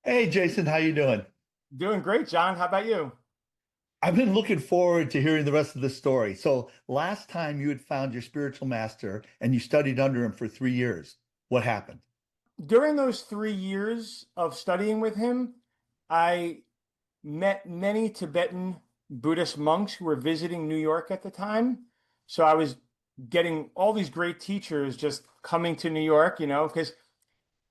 Hey Jason, how you doing? Doing great, John. How about you? I've been looking forward to hearing the rest of the story. So last time you had found your spiritual master and you studied under him for 3 years. What happened? During those 3 years of studying with him, I met many Tibetan Buddhist monks who were visiting New York at the time. So I was getting all these great teachers just coming to New York, because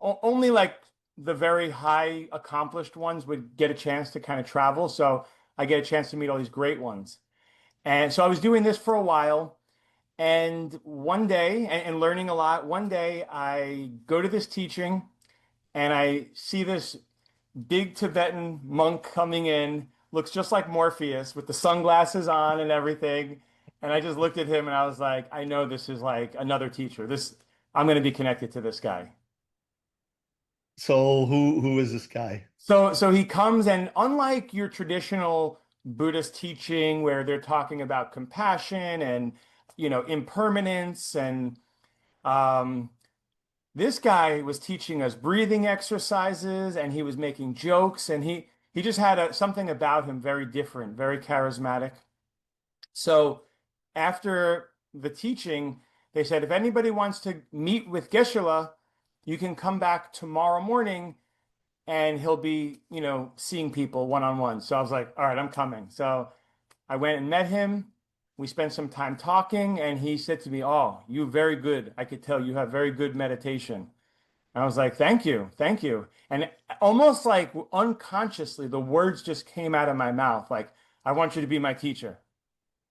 only like the very high accomplished ones would get a chance to kind of travel. So I get a chance to meet all these great ones. And so I was doing this for a while. And one day, and learning a lot, one day I go to this teaching and I see this big Tibetan monk coming in, looks just like Morpheus with the sunglasses on and everything. And I just looked at him and I was like, I know this is like another teacher. I'm going to be connected to this guy. So who is this guy? So he comes, and unlike your traditional Buddhist teaching where they're talking about compassion and impermanence and um, this guy was teaching us breathing exercises and he was making jokes, and he just had something about him very different, very charismatic. So after the teaching, they said, if anybody wants to meet with Geshe-la, you can come back tomorrow morning and he'll be, seeing people one on one. So I was like, all right, I'm coming. So I went and met him. We spent some time talking, and he said to me, "Oh, you're very good. I could tell you have very good meditation." And I was like, "Thank you, thank you." And almost like unconsciously, the words just came out of my mouth, like, "I want you to be my teacher."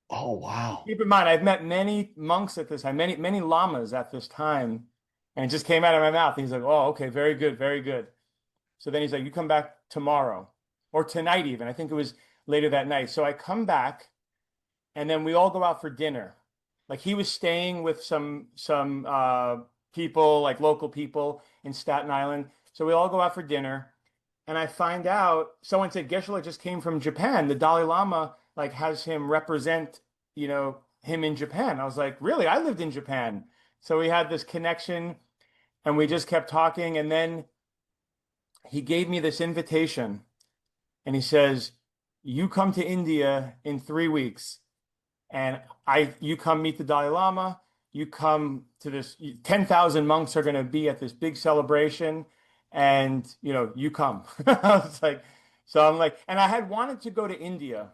Oh, wow. Keep in mind, I've met many monks at this time, many lamas at this time, and it just came out of my mouth. And he's like, "Oh, okay, very good, very good." So then he's like, "You come back tomorrow or tonight even." I think it was later that night. So I come back and then we all go out for dinner. Like he was staying with some people, like local people in Staten Island. So we all go out for dinner, and I find out someone said Geshe-la just came from Japan. The Dalai Lama like has him represent, him in Japan. I was like, really? I lived in Japan. So we had this connection, and we just kept talking, and then he gave me this invitation, and he says, "You come to India in 3 weeks." And you come meet the Dalai Lama. You come to this, 10,000 monks are going to be at this big celebration. And, you come. I was like, so I'm like, and I had wanted to go to India.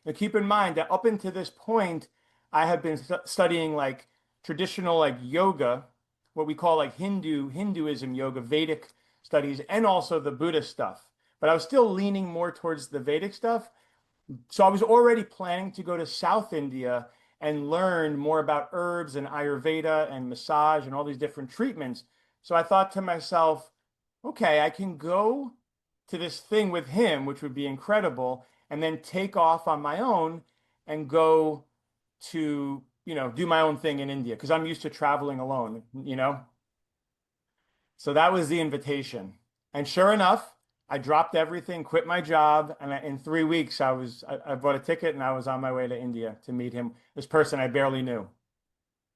Now keep in mind that up until this point, I had been studying like traditional like yoga, what we call like Hinduism yoga, Vedic studies, and also the Buddhist stuff. But I was still leaning more towards the Vedic stuff. So I was already planning to go to South India and learn more about herbs and Ayurveda and massage and all these different treatments. So I thought to myself, okay, I can go to this thing with him, which would be incredible, and then take off on my own and go to, do my own thing in India because I'm used to traveling alone. So that was the invitation. And sure enough, I dropped everything, quit my job, and in 3 weeks, I bought a ticket and I was on my way to India to meet him, this person I barely knew.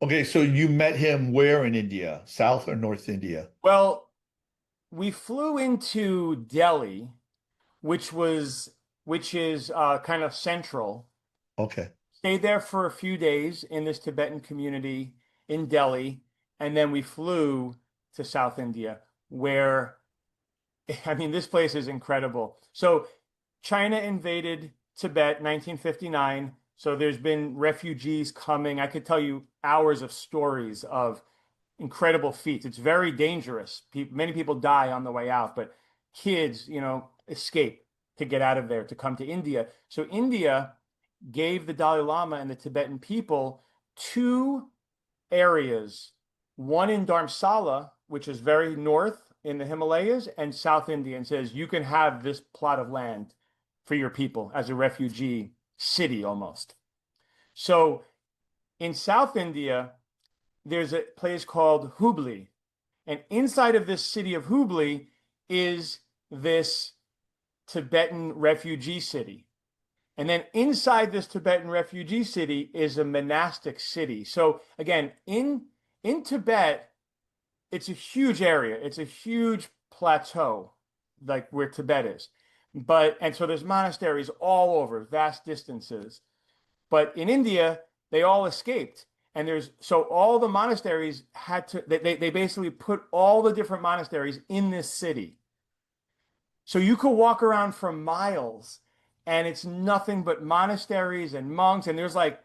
Okay, so you met him where in India? South or North India? Well, we flew into Delhi, which is kind of central. Okay. Stayed there for a few days in this Tibetan community in Delhi, and then we flew to South India, where I mean, this place is incredible. So China invaded Tibet 1959. So there's been refugees coming. I could tell you hours of stories of incredible feats. It's very dangerous. Many people die on the way out, but kids, escape to get out of there to come to India. So India gave the Dalai Lama and the Tibetan people two areas, one in Dharamsala, which is very north in the Himalayas, and South India, and says you can have this plot of land for your people as a refugee city almost. So in South India, there's a place called Hubli. And inside of this city of Hubli is this Tibetan refugee city. And then inside this Tibetan refugee city is a monastic city. So again, in Tibet, it's a huge area. It's a huge plateau. like where Tibet is. And so there's monasteries all over, vast distances. But in India, they all escaped. And so all the monasteries they basically put all the different monasteries in this city. So you could walk around for miles and it's nothing but monasteries and monks. And there's like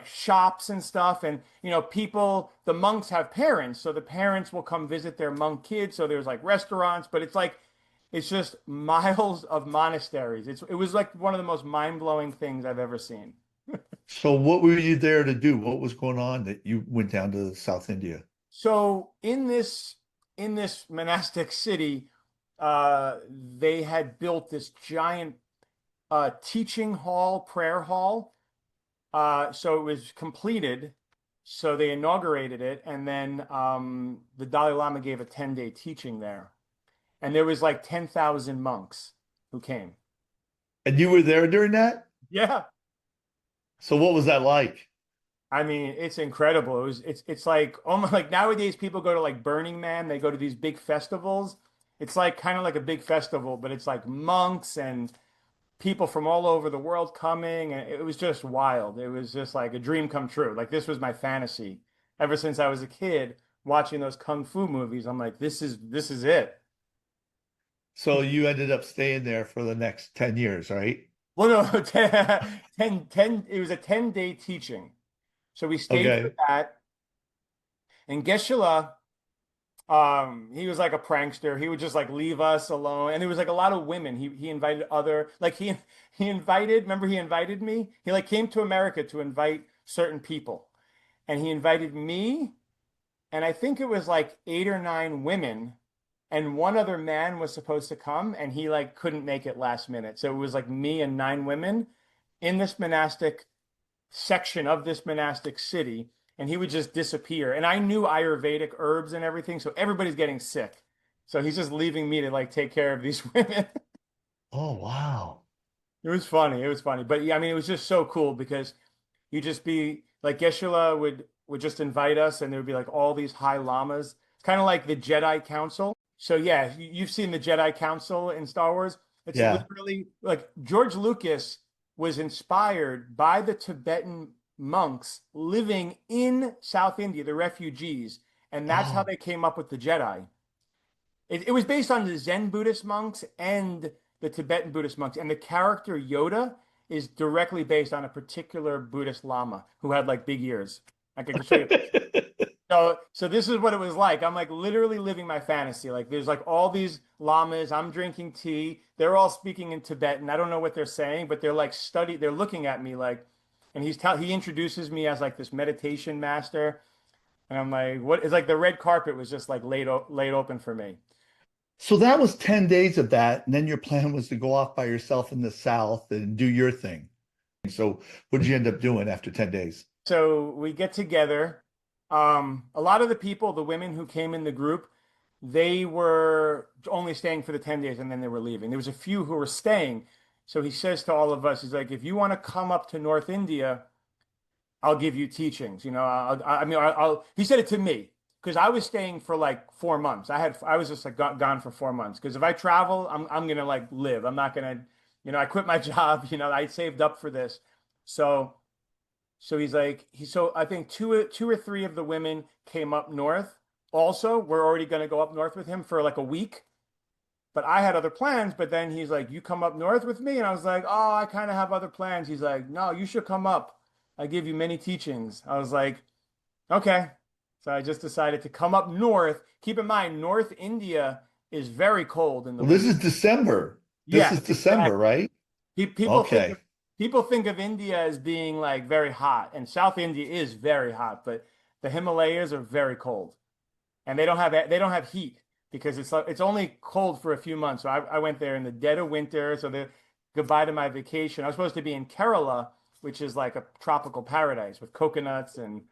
shops and stuff. And, the monks have parents. So the parents will come visit their monk kids. So there's like restaurants, but it's just miles of monasteries. It was like one of the most mind-blowing things I've ever seen. So what were you there to do? What was going on that you went down to South India? So in this monastic city, they had built this giant teaching hall, prayer hall. So it was completed. So they inaugurated it, and then the Dalai Lama gave a 10-day teaching there, and there was like 10,000 monks who came. And you were there during that? Yeah. So what was that like? I mean, it's incredible. It's like almost like nowadays people go to like Burning Man, they go to these big festivals. It's like kind of like a big festival, but it's like monks and people from all over the world coming, and it was just wild. It was just like a dream come true. Like this was my fantasy ever since I was a kid watching those kung fu movies. I'm like, this is it. So you ended up staying there for the next 10 years, right? Well, no, 10, it was a 10-day teaching. So we stayed for Okay. that. And Geshe-la, he was like a prankster. He would just like leave us alone. And there was like a lot of women. He invited other like he invited, remember he invited me? He like came to America to invite certain people. And he invited me, and I think it was like 8 or 9 women, and one other man was supposed to come, and he like couldn't make it last minute. So it was like me and 9 women in this monastic section of this monastic city, and he would just disappear. And I knew Ayurvedic herbs and everything, so everybody's getting sick. So he's just leaving me to like take care of these women. Oh, wow. It was funny. It was funny. But yeah, I mean, it was just so cool because you just be like Geshe-la would just invite us, and there would be like all these high lamas. It's kind of like the Jedi Council. So yeah, you've seen the Jedi Council in Star Wars. It's Yeah. literally like George Lucas was inspired by the Tibetan monks living in South India, the refugees, and that's how Oh, they came up with the Jedi. It was based on the Zen Buddhist monks and the Tibetan Buddhist monks, and the character Yoda is directly based on a particular Buddhist Lama who had like big ears. I can show you. So this is what it was like. I'm like literally living my fantasy. Like there's like all these lamas. I'm drinking tea. They're all speaking in Tibetan. I don't know what they're saying, but they're like they're looking at me like, and he introduces me as like this meditation master. And I'm like, what? It's like the red carpet was just like laid open for me. so that was 10 days of that. And then your plan was to go off by yourself in the South and do your thing. So what did you end up doing after 10 days? So we get together. A lot of the people, the women who came in the group, they were only staying for the 10 days and then they were leaving. There was a few who were staying. So he says to all of us, he's like, if you want to come up to North India, I'll give you teachings. He said it to me because I was staying for like 4 months. I was just like gone for 4 months. Because if I travel, I'm gonna like live. I'm not gonna, I quit my job. I saved up for this. So he's like, so I think two or three of the women came up north. Also, we're already going to go up north with him for like a week. But I had other plans. But then he's like, you come up north with me? And I was like, oh, I kind of have other plans. He's like, no, you should come up. I give you many teachings. I was like, okay. So I just decided to come up north. Keep in mind, North India is very cold in the Well, this winter. is December. This is Yes, December, exactly. right? People think Okay. people think of India as being like very hot, and South India is very hot, but the Himalayas are very cold, and they don't have heat because it's only cold for a few months. So I went there in the dead of winter, so the goodbye to my vacation. I was supposed to be in Kerala, which is like a tropical paradise with coconuts and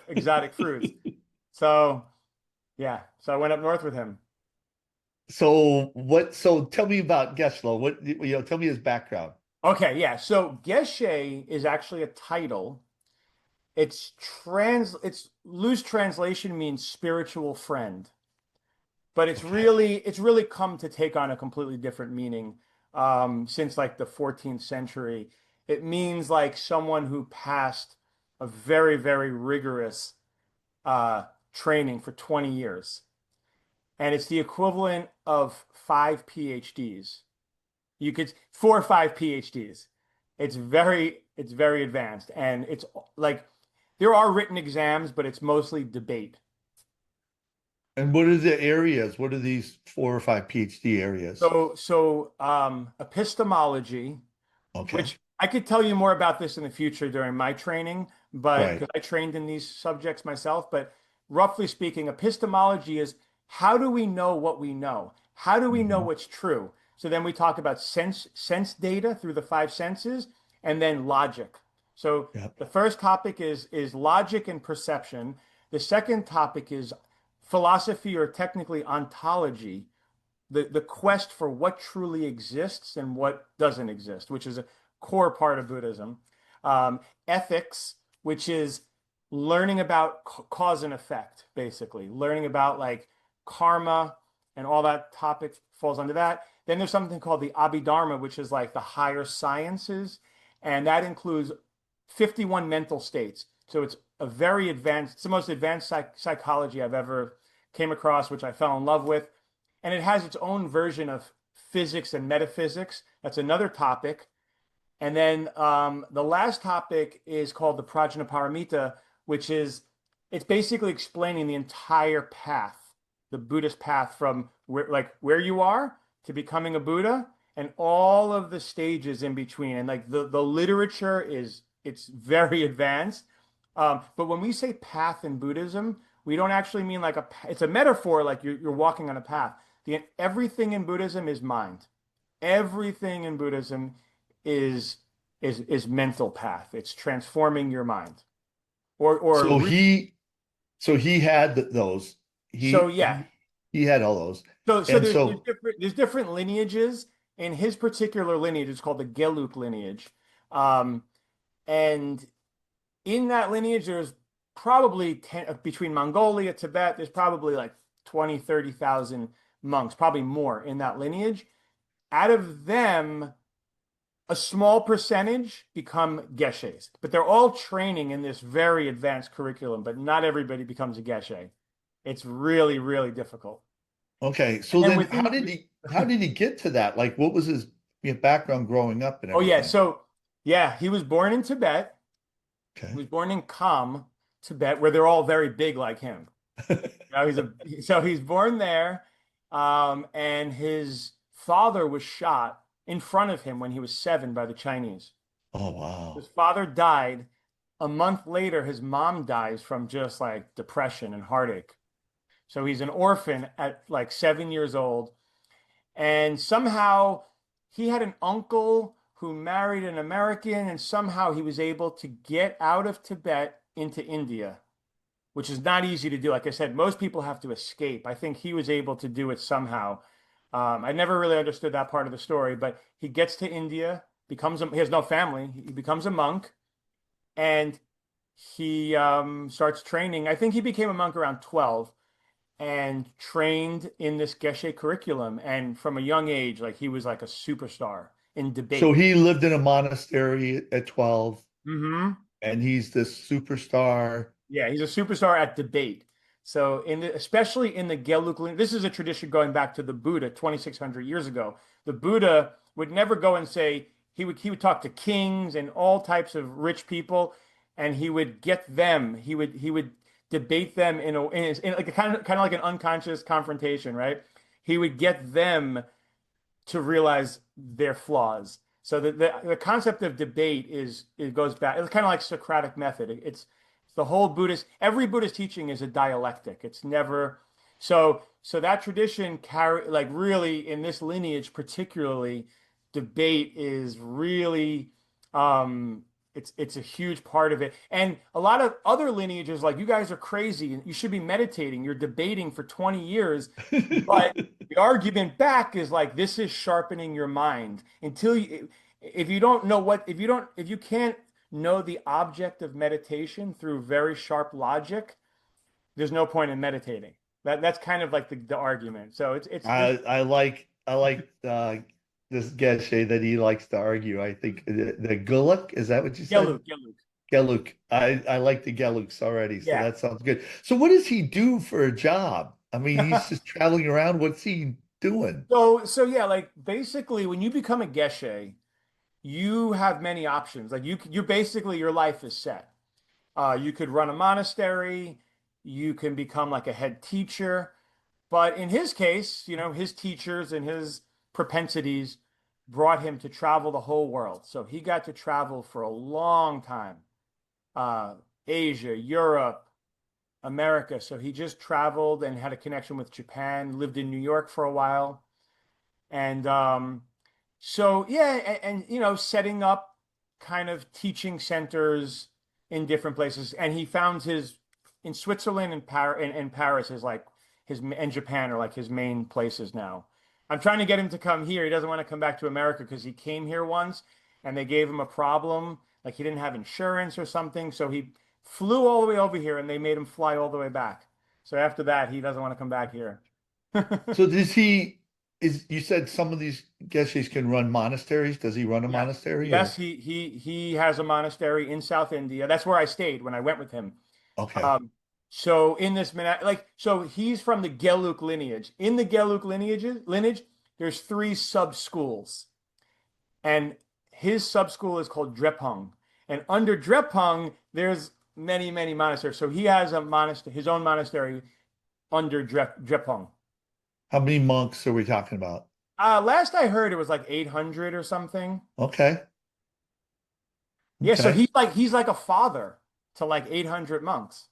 exotic fruits. So yeah, so I went up north with him. So tell me about Geslow. Tell me his background. Okay, yeah. So Geshe is actually a title. It's loose translation means spiritual friend. but Okay. it's really come to take on a completely different meaning since like the 14th century. It means like someone who passed a very, very rigorous uh, training for 20 years. And it's the equivalent of 5 PhDs. You could 4 or 5 PhDs. It's very advanced. And it's like there are written exams, but it's mostly debate. And what are the areas? What are these 4 or 5 PhD areas? Epistemology, Okay. which I could tell you more about this in the future during my training, but Right. because I trained in these subjects myself, but roughly speaking, epistemology is how do we know what we know? How do we know Hmm. what's true? So then we talk about sense data through the five senses and then logic. So Yep. the first topic is logic and perception. The second topic is philosophy or technically ontology, the quest for what truly exists and what doesn't exist, which is a core part of Buddhism. Ethics, which is learning about cause and effect, basically, learning about like karma and all that topic falls under that. Then there's something called the Abhidharma, which is like the higher sciences, and that includes 51 mental states. So it's a very advanced, it's the most advanced psychology I've ever came across, which I fell in love with, and it has its own version of physics and metaphysics. That's another topic. And then the last topic is called the Prajnaparamita, which is it's basically explaining the entire path, the Buddhist path from where you are to becoming a Buddha and all of the stages in between. And like the literature is it's very advanced. But when we say path in Buddhism, we don't actually mean like it's a metaphor, like you're walking on a path. Everything in Buddhism is mind. Everything in Buddhism is is mental path. It's transforming your mind. Or So re so he had those. so He, yeah. he he had all those. So And so there's different lineages. In his particular lineage, it's called the Gelug lineage. Um, and in that lineage, there's probably 10, between Mongolia, Tibet, there's probably like 20, 30,000 monks, probably more in that lineage. Out of them, a small percentage become geshes, but they're all training in this very advanced curriculum, but not everybody becomes a geshe. It's really, really difficult. okay, And so then then within, how did he get to that? Like what was his background growing up and oh yeah, everything? so yeah, he was born in Tibet. He Okay. was born in Kham, Tibet, where they're all very big like him. So he's born there, and his father was shot in front of him when he was 7 by the Chinese. Oh His wow. father died. A month later, his mom dies from just like depression and heartache. So he's an orphan at like 7 years old. And somehow he had an uncle who married an American, and somehow he was able to get out of Tibet into India, which is not easy to do. Like I said, most people have to escape. I think he was able to do it somehow. I never really understood that part of the story, but he gets to India, he has no family. He becomes a monk, and he starts training. I think he became a monk around 12 and trained in this Geshe curriculum. And from a young age, like he was like a superstar in So debate. he lived in a monastery at 12 Hmm. and he's this superstar. Yeah, he's a superstar at debate. So especially in the Gelug, this is a tradition going back to the Buddha 2,600 years ago. The Buddha would never go and say he would talk to kings and all types of rich people, and he would get them. He would debate them in like a kind of like an unconscious confrontation, right? He would get them to realize their flaws. So the concept of debate is it goes back. It's kind of like Socratic method. It's the whole Buddhist. Every Buddhist teaching is a dialectic. It's never so that tradition carry like really in this lineage particularly, debate is really it's a huge part of it. And a lot of other lineages like you guys are crazy. You should be meditating. You're debating for 20 years, but the argument back is like this is sharpening your mind until you if you don't know what if you can't know the object of meditation through very sharp logic, there's no point in meditating. That's kind of like the argument. So it's there's I like this Geshe that he likes to argue. I think the Guluk, is that what you said? Geluk, Geluk. Geluk. I like the Geluks already, so Yeah. that sounds good. So what does he do for a job? I mean, he's just traveling around. What's he doing? So yeah, like basically when you become a geshe, you have many options. Like you basically your life is set. You could run a monastery, you can become like a head teacher, but in his case, his teachers and his propensities brought him to travel the whole world. So he got to travel for a long time. Uh, Asia, Europe, America. So he just traveled and had a connection with Japan, lived in New York for a while. And so yeah, setting up kind of teaching centers in different places. And he found his in Switzerland and Paris is like his and Japan are like his main places now. I'm trying to get him to come here. He doesn't want to come back to America because he came here once and they gave him a problem, like he didn't have insurance or something. So he flew all the way over here and they made him fly all the way back. So after that, he doesn't want to come back here. So does he is you said some of these Geshes can run monasteries? Does he run a Yeah. monastery Yes, or he has a monastery in South India. That's where I stayed when I went with him. okay. Um, so in this so he's from the Geluk lineage. In the Geluk lineage, there's three sub schools, and his sub school is called Drepung. And under Drepung, there's many monasteries. So he has a monastery, his own monastery under Drepung. How many monks are we talking about? Last I heard, it was like 800 or something. Okay. Yeah, so Okay. he's like a father to like 800 monks.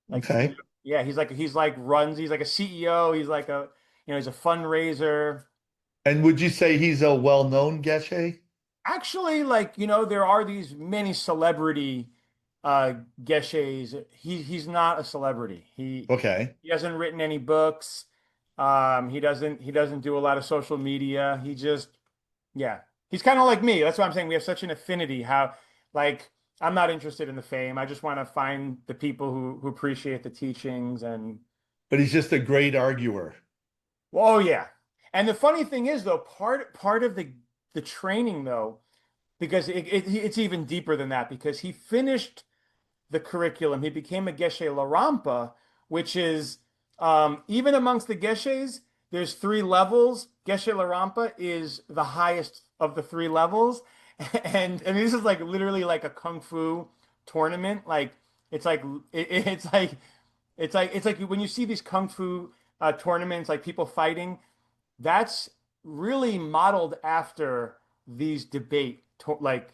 Like, Okay. yeah, he's like a CEO. He's like he's a fundraiser. And would you say he's a well-known Geshe? Actually, like, there are these many celebrity uh geshes. He's not a celebrity. Okay. He hasn't written any books. He doesn't do a lot of social media. Yeah. He's kind of like me. That's why I'm saying we have such an affinity. How like I'm not interested in the fame. I just want to find the people who appreciate the teachings and But he's just a great arguer. oh yeah. And the funny thing is though, part of the training though, because it's even deeper than that, because he finished the curriculum. He became a Geshe Larampa, which is even amongst the Geshes, there's three levels. Geshe Larampa is the highest of the three levels. And this is like literally like a kung fu tournament. Like it's like it's like when you see these kung fu tournaments, like people fighting, that's really modeled after these like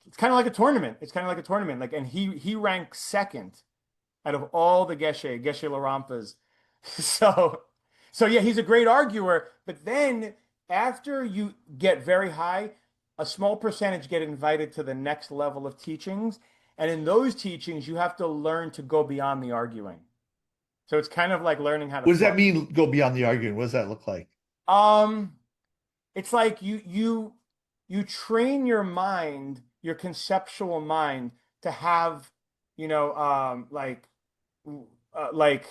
it's kind of like a tournament. It's kind of like a tournament. Like, and he ranked second out of all the Geshe Larampas. So, so yeah, he's a great arguer. But then after you get very high, a small percentage get invited to the next level of teachings. And in those teachings, you have to learn to go beyond the arguing. So it's kind of like learning how to What does that flow. mean, go beyond the arguing? What does that look like? Um, it's like you train your mind, your conceptual mind, to have, you know, like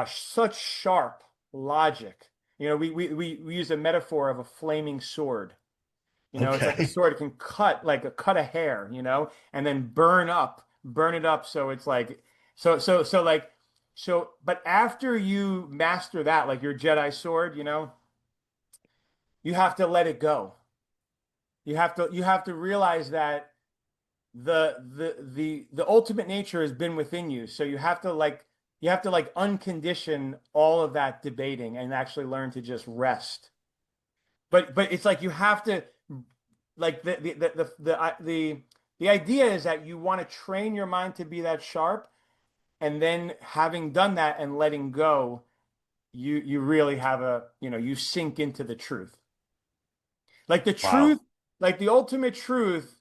such sharp logic. We use a metaphor of a flaming sword. It's like a Okay. sword. It can cut a hair, and then burn it up. So it's like, but after you master that, like your Jedi sword, you have to let it go. You have to realize that the ultimate nature has been within you. So you have to uncondition all of that debating and actually learn to just rest. But it's like you have to like the idea is that you want to train your mind to be that sharp, and then having done that and letting go, you really have you sink into the truth. Like the Wow. truth, like the ultimate truth,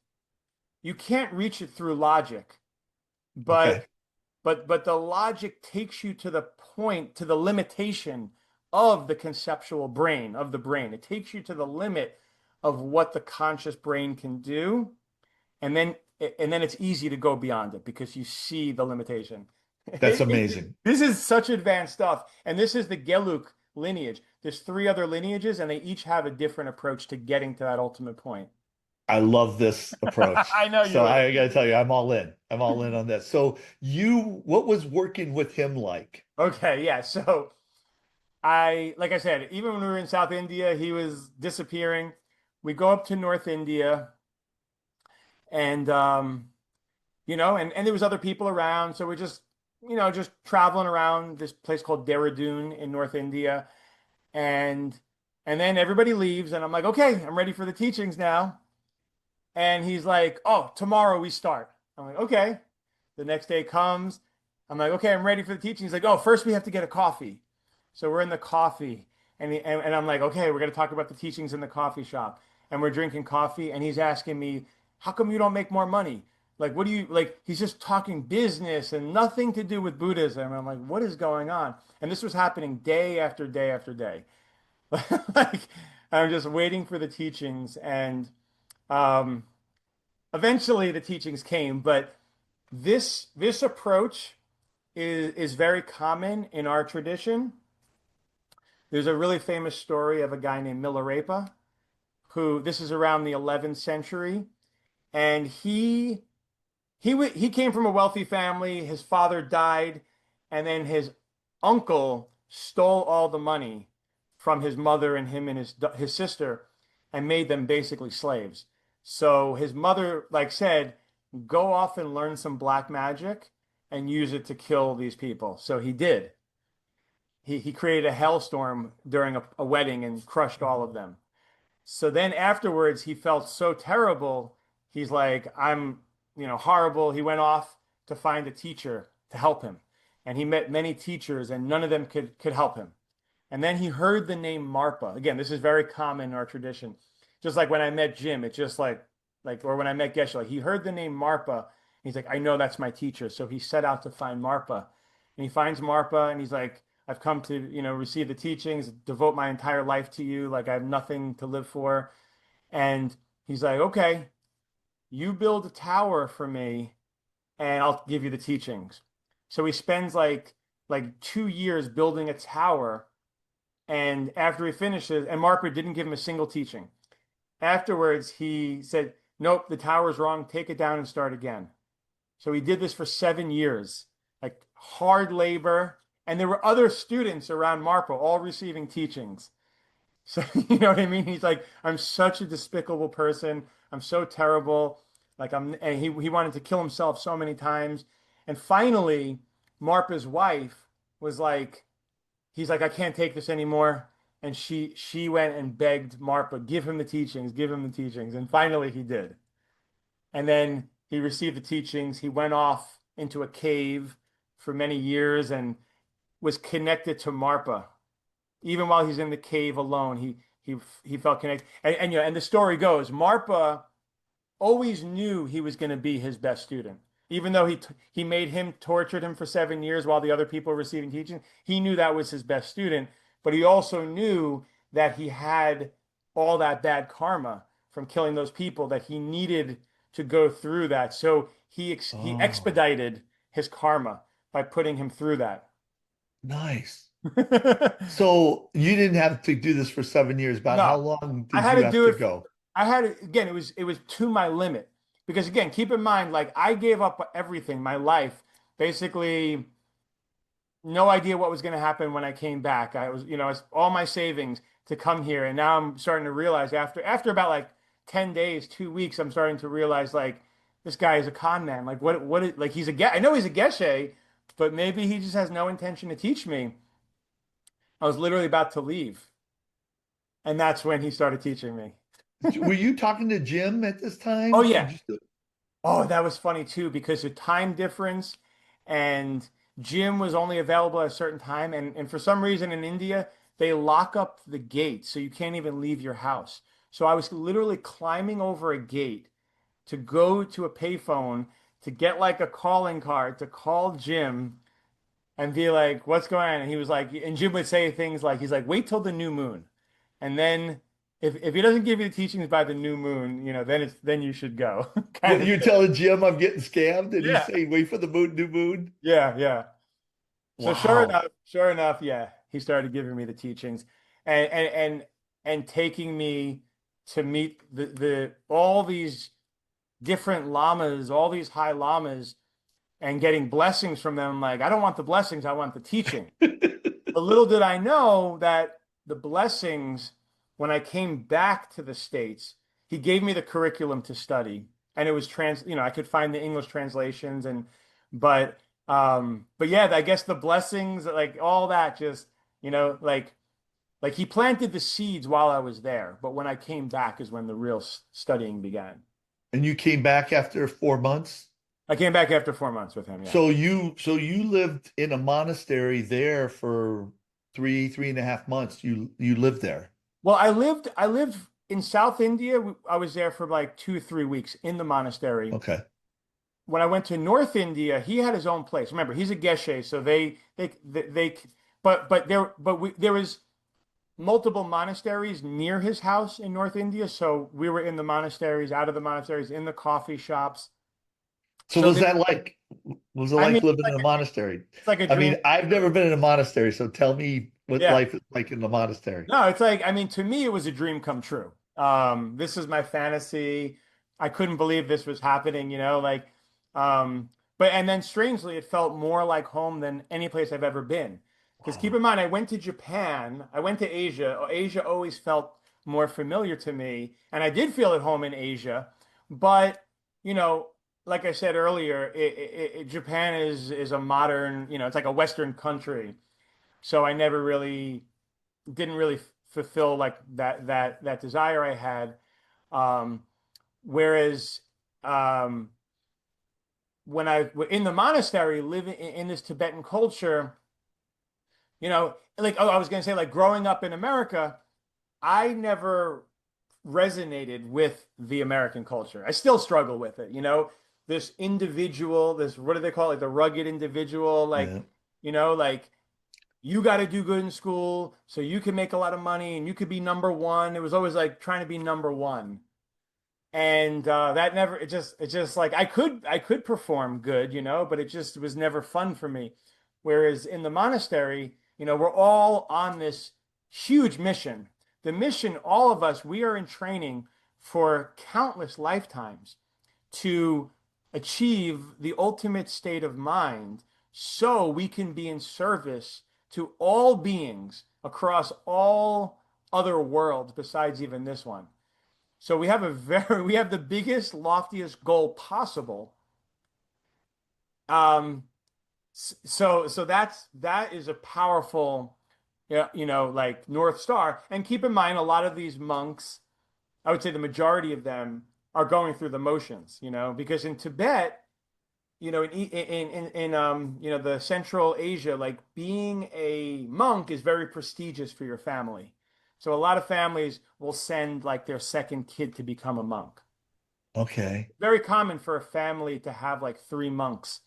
you can't reach it through logic, Okay. but but the logic takes you to the point, to the limitation of the conceptual brain, of the brain. It takes you to the limit of what the conscious brain can do, and then it's easy to go beyond it because you see the limitation. That's amazing. This is such advanced stuff. And this is the Geluk lineage. There's three other lineages, and they each have a different approach to getting to that ultimate point. I love this approach. I know you So would. I gotta tell you, I'm all in. I'm all in on this. So what was working with him like? Okay, yeah. So like I said, even when we were in South India, he was disappearing. We go up to North India, and and there was other people around, so we're just, just traveling around this place called Dehradun in North India, and and then everybody leaves, and I'm like, okay, I'm ready for the teachings now. And he's like, oh, tomorrow we start. I'm like, okay. The next day comes. I'm like, okay, I'm ready for the teaching. He's like, oh, first we have to get a coffee. So we're in the coffee, and I'm like, okay, we're going to talk about the teachings in the coffee shop. And we're drinking coffee, and he's asking me, how come you don't make more money? Like, what do you like? He's just talking business and nothing to do with Buddhism. And I'm like, what is going on? And this was happening day after day after day. Like, I'm just waiting for the teachings, and um, eventually the teachings came. But this approach is very common in our tradition. There's a really famous story of a guy named Milarepa, who this is around the 11th century, and he came from a wealthy family. His father died, and then his uncle stole all the money from his mother and him and his sister, and made them basically slaves. So his mother, like, said, go off and learn some black magic and use it to kill these people. So he did. He created a hellstorm during a wedding and crushed all of them. So then afterwards, he felt so terrible. He's like, I'm, horrible. He went off to find a teacher to help him. And he met many teachers, and none of them could help him. And then he heard the name Marpa. Again, this is very common in our tradition. Just like when I met Jim, it's just or when I met Geshe, like he heard the name Marpa. He's like, I know that's my teacher. So he set out to find Marpa. And he finds Marpa, and he's like, I've come to, receive the teachings, devote my entire life to you. Like, I have nothing to live for. And he's like, okay, you build a tower for me, and I'll give you the teachings. So he spends like 2 years building a tower. And after he finishes, and Marpa didn't give him a single teaching. Afterwards, he said, nope, the tower's wrong. Take it down and start again. So he did this for 7 years, like hard labor. And there were other students around Marpa all receiving teachings. So, you know what I mean? He's like, I'm such a despicable person. I'm so terrible. And he wanted to kill himself so many times. And finally, Marpa's wife was like, he's like, I can't take this anymore. And she went and begged Marpa, give him the teachings, give him the teachings. And finally he did. And then he received the teachings. He went off into a cave for many years and was connected to Marpa. Even while he's in the cave alone, he felt connected. And the story goes, Marpa always knew he was going to be his best student. Even though he made him, tortured him for 7 years while the other people were receiving teaching, he knew that was his best student. But he also knew that he had all that bad karma from killing those people, that he needed to go through that. So he Oh, expedited his karma by putting him through that. nice. So you didn't have to do this for 7 years. About how No, long I did had you to have do to it. go? I had to, again, it was to my limit. Because again, keep in mind, like I gave up everything, my life, basically no idea what was going to happen when I came back. I was, it's all my savings to come here. And now I'm starting to realize after about like 10 days, 2 weeks, I'm starting to realize like this guy is a con man. Like like I know he's a geshe, but maybe he just has no intention to teach me. I was literally about to leave. And that's when he started teaching me. Were you talking to Jim at this Oh time? yeah. Did you still? Oh, that was funny too because the time difference, and Jim was only available at a certain time, and for some reason in India they lock up the gate so you can't even leave your house. So I was literally climbing over a gate to go to a payphone to get like a calling card to call Jim and be like, "What's going on?" And he was like, and Jim would say things like, he's like, "Wait till the new moon." And then if he doesn't give you the teachings by the new moon, then you should go, kind What of you're thing. telling Jim I'm getting scammed, and he's Yeah, saying, "Wait for the moon, new moon." yeah, yeah. So Wow. sure enough, yeah, he started giving me the teachings and taking me to meet the all these different lamas, all these high lamas, and getting blessings from them. Like, I don't want the blessings, I want the teaching. But little did I know that the blessings, when I came back to the States, he gave me the curriculum to study. And it was I could find the English translations but yeah, I guess the blessings, like all that just, like he planted the seeds while I was there. But when I came back is when the real studying began. And you came back after 4 months? I came back after 4 months with him, yeah. So you lived in a monastery there for 3.5 months. You lived there. Well, I lived in South India. I was there for like 2, 3 weeks in the monastery. Okay. When I went to North India, he had his own place. Remember, he's a geshe, so there was multiple monasteries near his house in North India. So we were in the monasteries, out of the monasteries, in the coffee shops. So So was there, that like was it I mean, like living in a monastery? it's like a I dream. mean, I've never been in a monastery, so tell me what Yeah. life is like in the monastery. No, it's like, I mean, to me, it was a dream come true. This is my fantasy. I couldn't believe this was happening, um, and then strangely, it felt more like home than any place I've ever been. Because keep Wow. in mind, I went to Japan, I went to Asia. Asia always felt more familiar to me, and I did feel at home in Asia. But, you know, like I said earlier, Japan is a modern, it's like a Western country. So I never really didn't really fulfill like that desire I had. Um, whereas um, when I in the monastery, living in this Tibetan culture, like I was going to say, like growing up in America, I never resonated with the American culture. I still struggle with it. This individual, this what do they call it? The rugged individual, Yeah. like you got to do good in school so you can make a lot of money and you could be number one. It was always like trying to be number one. And that never, it just like I could perform good, but it just was never fun for me. Whereas in the monastery, we're all on this huge mission. The mission, all of us, we are in training for countless lifetimes to achieve the ultimate state of mind so we can be in service to all beings across all other worlds besides even this one. So we have the biggest, loftiest goal possible. Um, so that is a powerful, yeah, like North Star. And keep in mind, a lot of these monks, I would say the majority of them are going through the motions, because in Tibet, in the Central Asia, like being a monk is very prestigious for your family. So a lot of families will send like their second kid to become a monk. Okay. Very common for a family to have like three monks,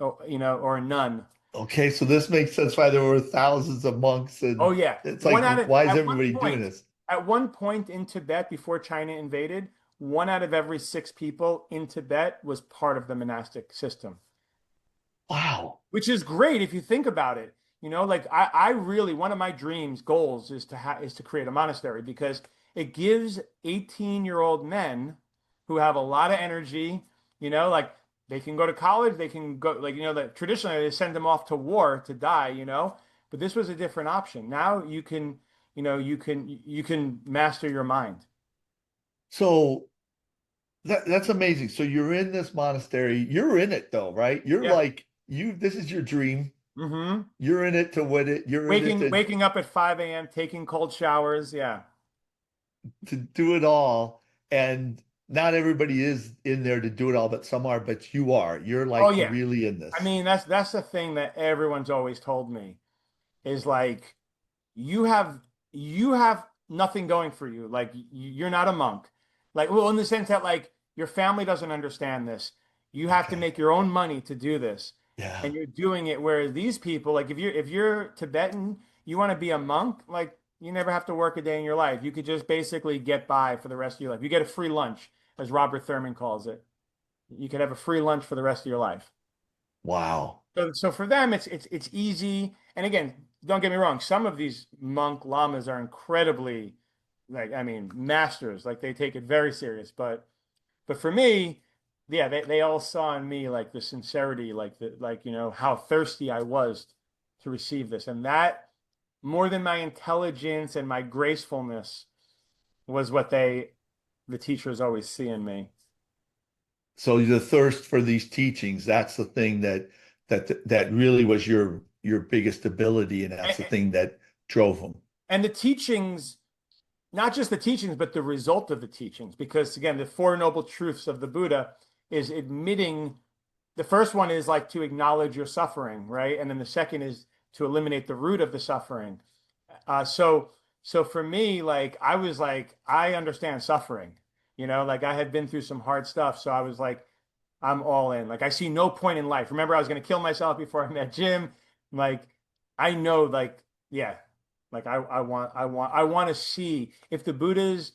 or a nun. Okay, so this makes sense why there were thousands of monks Oh and yeah, it's like one out of why is everybody doing this? at one point in Tibet before China invaded, one out of every six people in Tibet was part of the monastic system. Wow. Which is great if you think about it. Like I really one of my dreams, goals is to create a monastery because it gives 18-year-old men who have a lot of energy, like they can go to college, they can go like that traditionally they send them off to war to die, but this was a different option. Now you can master your mind. So that's amazing. So you're in this monastery. You're in it though, right? You're Yeah. like this is your dream. Mm-hmm. You're in it to win it. You're in it Waking up at 5 a.m., taking cold showers. Yeah. to do it all. And not everybody is in there to do it all, but some are, but you are. You're Oh like yeah. really in I this. mean, that's the thing that everyone's always told me is like you have you have nothing going for you. Like you're not a monk. Like, well, in the sense that like your family doesn't understand this. You have to Okay. make your own money to do this. Yeah. And you're doing it whereas these people, like if you're Tibetan, you want to be a monk, like you never have to work a day in your life. You could just basically get by for the rest of your life. You get a free lunch, as Robert Thurman calls it. You could have a free lunch for the rest of your life. Wow. So for them, it's easy. And again, don't get me wrong. Some of these monk lamas are incredibly, like, I mean, masters. Like they take it very serious. But for me, yeah, they all saw in me like the sincerity, like how thirsty I was to receive this, and that more than my intelligence and my gracefulness was what the teachers always see in me. So the thirst for these teachings, that's the thing that really was your biggest ability, and that's And, the thing that drove them. and the teachings, not just the teachings, but the result of the teachings. Because again, the Four Noble Truths of the Buddha is admitting the first one is like to acknowledge your suffering, right? And then the second is to eliminate the root of the suffering. So for me, like I was like, I understand suffering, like I had been through some hard stuff. So I was like, I'm all in. Like I see no point in life. Remember, I was going to kill myself before I met Jim. Like I know, like, yeah, like I want to see if the Buddha's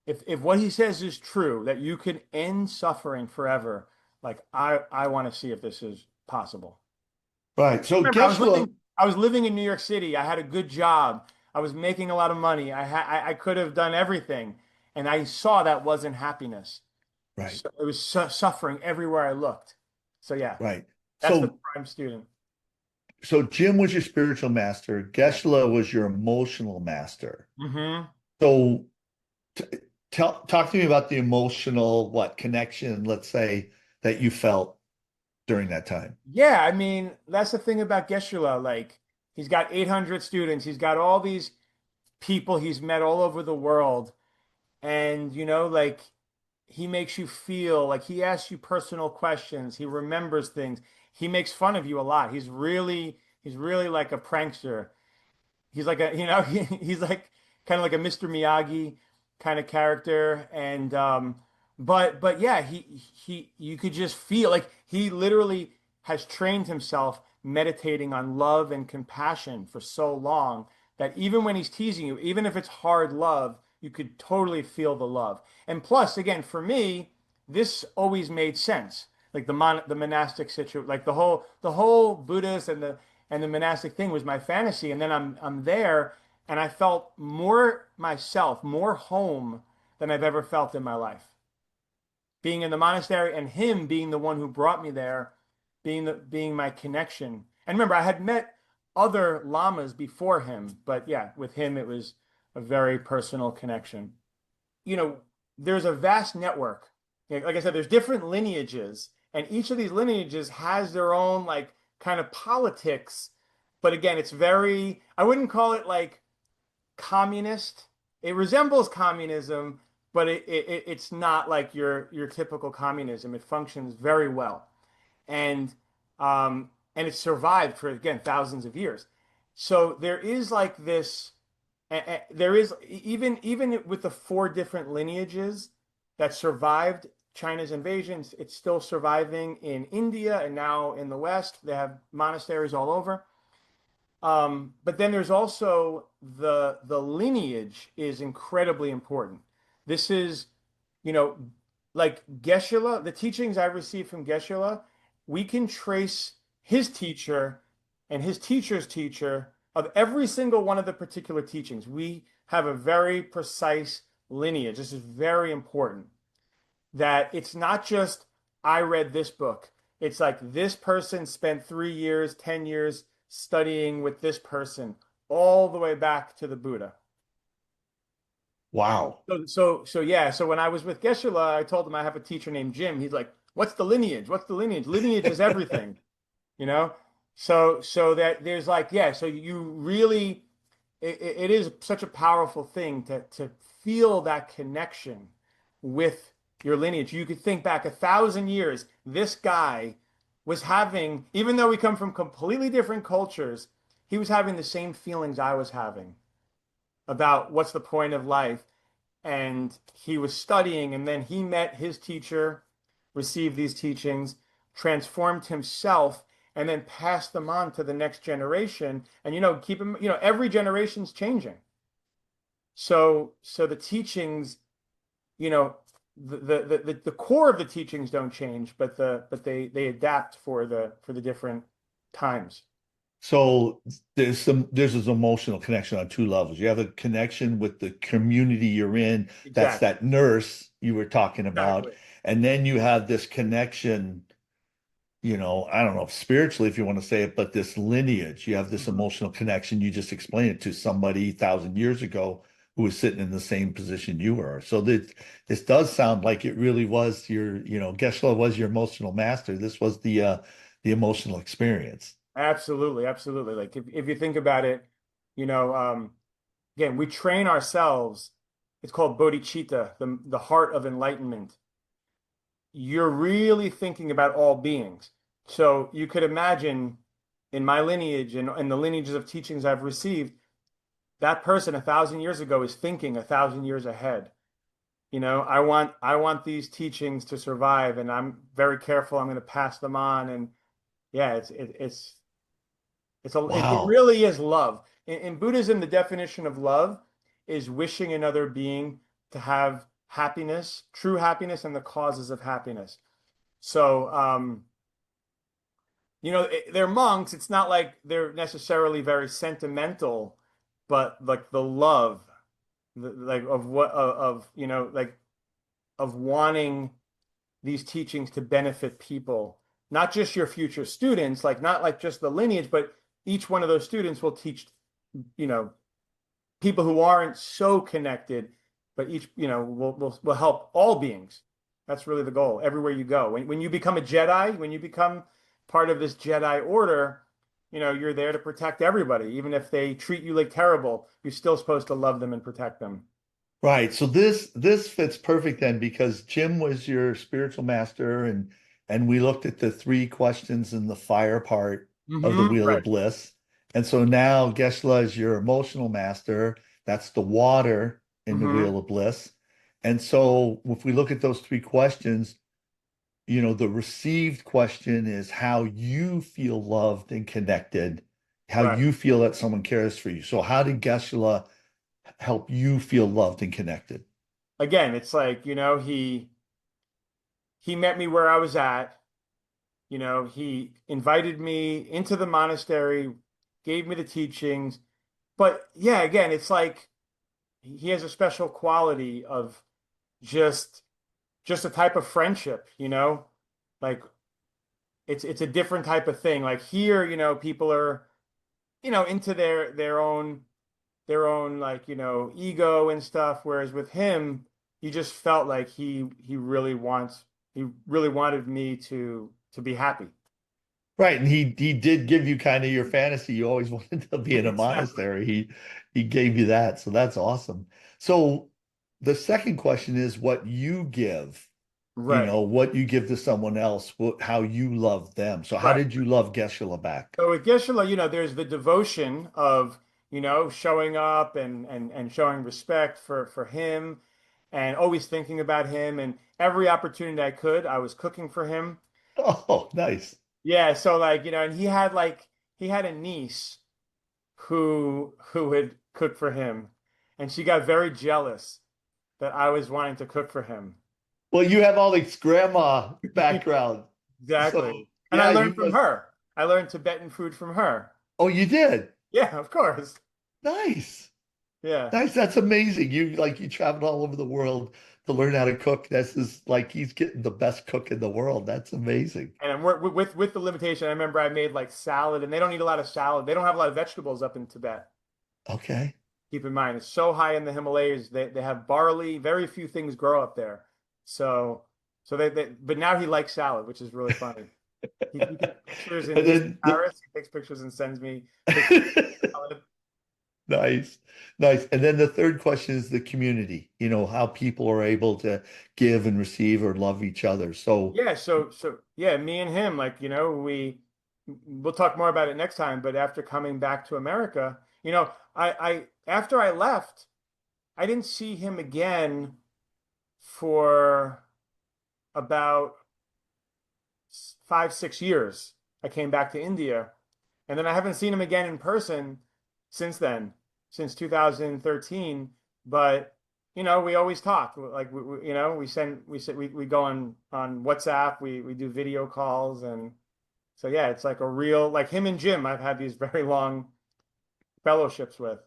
if what he says is true, that you can end suffering forever. Like I want to see if this is possible. Right. So Remember, Geshe-la, I was living in New York City. I had a good job. I was making a lot of money. I could have done everything, and I saw that wasn't happiness. right, So it was suffering everywhere I looked. So yeah, right. that's the So prime student. Jim was your spiritual master, Yeah. Geshe-la was your emotional master. Hmm. So t talk to me about the emotional connection, let's say, that you felt during that time. Yeah, I mean, that's the thing about Geshe-la. Like, he's got 800 students. He's got all these people he's met all over the world. And, like, he makes you feel like he asks you personal questions. He remembers things. He makes fun of you a lot. He's really like a prankster. He's like he's like kind of like a Mr. Miyagi kind of character. And but yeah, you could just feel like he literally has trained himself meditating on love and compassion for so long that even when he's teasing you, even if it's hard love, you could totally feel the love. And plus, again, for me, this always made sense. Like the monastic situation, like the whole Buddhist and the monastic thing was my fantasy. And then I'm there, and I felt more myself, more home than I've ever felt in my life. Being in the monastery and him being the one who brought me there, being my connection. And remember, I had met other lamas before him, but yeah, with him it was a very personal connection. you know, there's a vast network. Like I said, there's different lineages, and each of these lineages has their own like kind of politics. But again, it's very, I wouldn't call it like communist. It resembles communism, but it's not like your typical communism. It functions very well, and and it's survived for again thousands of years. So there is like this there is even with the four different lineages that survived China's invasions, it's still surviving in India and now in the West. They have monasteries all over. But then there's also the lineage is incredibly important. This is, you know, like Geshe-la, the teachings I received from Geshe-la, we can trace his teacher and his teacher's teacher of every single one of the particular teachings. We have a very precise lineage. This is very important that it's not just I read this book. It's like this person spent 3 years, 10 years studying with this person all the way back to the Buddha. Wow. So yeah. So when I was with Geshe-la, I told him I have a teacher named Jim. He's like, "What's the lineage? What's the lineage? Lineage is everything, you know." So that there's like, yeah. So you really, it is such a powerful thing to feel that connection with your lineage. You could think back 1,000 years. This guy was having, even though we come from completely different cultures, he was having the same feelings I was having about what's the point of life. And he was studying, and then he met his teacher, received these teachings, transformed himself, and then passed them on to the next generation. And keep him, every generation's changing. So the teachings, you know, the core of the teachings don't change, but they adapt for the different times. So there's this emotional connection on two levels. You have a connection with the community you're in. That's Exactly. that nurse you were talking about. Exactly. And then you have this connection, I don't know if spiritually, if you want to say it, but this lineage. You have this Mhm. emotional connection. You just explained it to somebody 1,000 years ago who was sitting in the same position you were. So this does sound like it really was Geshe was your emotional master. This was the emotional experience. Absolutely, absolutely. Like if you think about it, you know, again, we train ourselves. It's called bodhicitta, the heart of enlightenment. You're really thinking about all beings. So you could imagine in my lineage and the lineages of teachings I've received, that person 1,000 years ago is thinking 1,000 years ahead. I want these teachings to survive, and I'm very careful. I'm going to pass them on, and yeah, it Wow. really is love. In Buddhism, the definition of love is wishing another being to have happiness, true happiness, and the causes of happiness. So, they're monks. It's not like they're necessarily very sentimental, but like the love, like of what of like of wanting these teachings to benefit people, not just your future students, like not like just the lineage, but each one of those students will teach, you know, people who aren't so connected, but each, will help all beings. That's really the goal everywhere you go. When you become a Jedi, when you become part of this Jedi order, you're there to protect everybody. Even if they treat you like terrible, you're still supposed to love them and protect them. Right. So this fits perfect then because Jim was your spiritual master and we looked at the three questions in the fire part of the Wheel of Right. Bliss. And so now Geshe is your emotional master. That's the water in the hmm Wheel of Bliss. And so if we look at those three questions, the received question is how you feel loved and connected, how Right. you feel that someone cares for you. So how did Geshe help you feel loved and connected? Again, it's like, he met me where I was at. He invited me into the monastery, gave me the teachings. But yeah, again, it's like he has a special quality of just just a type of friendship, like it's a different type of thing. Like here, people are, into their own like, ego and stuff. Whereas with him, you just felt like he really wanted me to be happy. Right, and he did give you kind of your fantasy. You always wanted to be in a Exactly. monastery. He gave you that, so that's awesome. So the second question is what you give, Right. what you give to someone else, how you love them. So how Right. did you love Geshe back? So with Geshe, there's the devotion of, showing up and showing respect for him and always thinking about him. And every opportunity I could, I was cooking for him. Oh, nice. Yeah. So like, and he had a niece who had cooked for him, and she got very jealous that I was wanting to cook for him. Well, you have all this grandma background. So Exactly. And I yeah, learned you from must. her. I learned Tibetan food from her. Oh, you did. Yeah, of course. Nice. Yeah. Nice. That's amazing. You traveled all over the world to learn how to cook. This is like he's getting the best cook in the world. That's amazing. And with the limitation, I remember I made like salad, and they don't eat a lot of salad. They don't have a lot of vegetables up in Tibet. Okay. Keep in mind, it's so high in the Himalayas. They have barley. Very few things grow up there. So but now he likes salad, which is really funny. He takes pictures and And he's in then Paris. He takes pictures and sends me pictures of salad. nice. Nice. And then the third question is the community, how people are able to give and receive or love each other. So, Yeah, so yeah, me and him, like, we'll talk more about it next time, but after coming back to America, I after I left, I didn't see him again for about 5, 6 years. I came back to India, and then I haven't seen him again in person since then, since 2013. But we always talk. Like we go on WhatsApp. We do video calls, and So yeah, it's like a real, like him and Jim, I've had these very long fellowships with.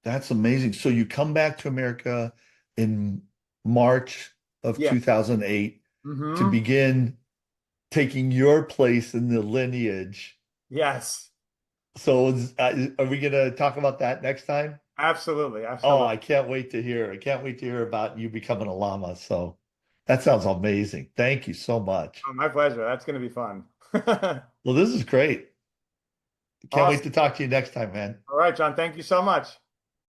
That's amazing. So you come back to America in March of Yeah. 2008 to Hmm. begin taking your place in the lineage. Yes. So are we going to talk about that next time? Absolutely. Oh, Absolutely. I can't wait to hear. I can't wait to hear about you becoming a llama. So that sounds amazing. Thank you so much. Oh, my pleasure. That's going to be fun. Well, this is great. Can't wait Awesome. to talk to you next time, man. All right, John. Thank you so much.